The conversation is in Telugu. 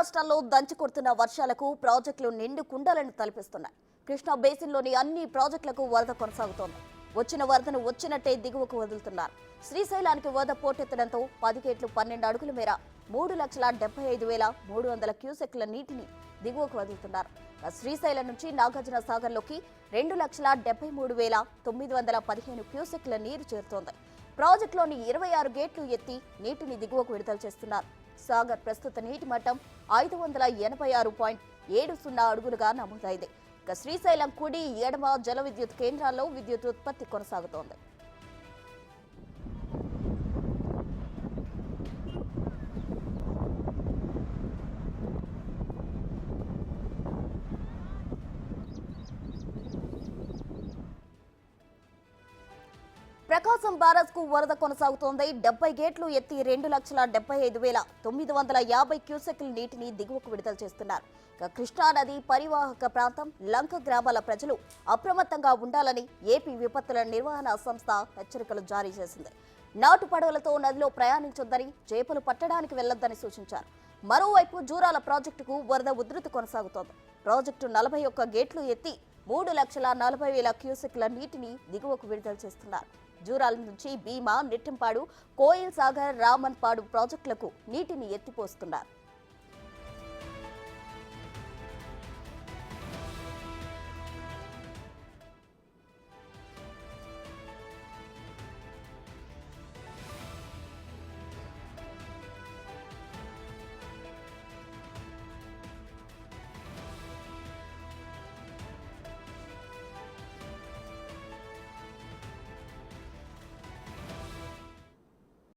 రాష్ట్రాల్లో దంచి కొడుతున్న వర్షాలకు ప్రాజెక్టులు నిండు కుండలను తలపిస్తున్నాయి. కృష్ణా బేసిన్లోని అన్ని ప్రాజెక్టులకు వరద కొనసాగుతోంది. వచ్చిన వరదను వచ్చినట్టే దిగువకు వదులుతున్నారు. శ్రీశైలానికి వరద పోటెత్తడంతో 10 గేట్లు 12 అడుగుల మేర 3,75,300 క్యూసెక్ల నీటిని దిగువకు వదులుతున్నారు. శ్రీశైలం నుంచి నాగార్జున సాగర్లోకి 2,73,915 క్యూసెక్ల నీరు చేరుతోంది. ప్రాజెక్టులోని 26 గేట్లు ఎత్తి నీటిని దిగువకు విడుదల చేస్తున్నారు. సాగర్ ప్రస్తుత నీటి మట్టం 586.70 అడుగులుగా నమోదైంది. ఇక శ్రీశైలం కుడి ఎడమ జల విద్యుత్ కేంద్రాల్లో విద్యుత్ ఉత్పత్తి కొనసాగుతోంది. ప్రకాశం బ్యారేజ్ కు వరద కొనసాగుతోంది. 70 గేట్లు ఎత్తి 2,75,950 క్యూసెక్ల నీటిని దిగువకు విడుదల చేస్తున్నారు. కృష్ణా నది పరివాహక ప్రాంతం లంక గ్రామాల ప్రజలు అప్రమత్తంగా ఉండాలని ఏపీ విపత్తుల నిర్వహణ సంస్థ హెచ్చరికలు జారీ చేసింది. నాటు పడవలతో నదిలో ప్రయాణించొద్దని, చేపలు పట్టడానికి వెళ్లొద్దని సూచించారు. మరోవైపు జూరాల ప్రాజెక్టుకు వరద ఉధృతి కొనసాగుతోంది. ప్రాజెక్టు 41 గేట్లు ఎత్తి 3,40,000 క్యూసెక్ల నీటిని దిగువకు విడుదల చేస్తున్నారు. జూరాల నుంచి భీమా, నెట్టంపాడు, కోయిల్ సాగర్, రామన్పాడు ప్రాజెక్టులకు నీటిని ఎత్తిపోస్తున్నారు.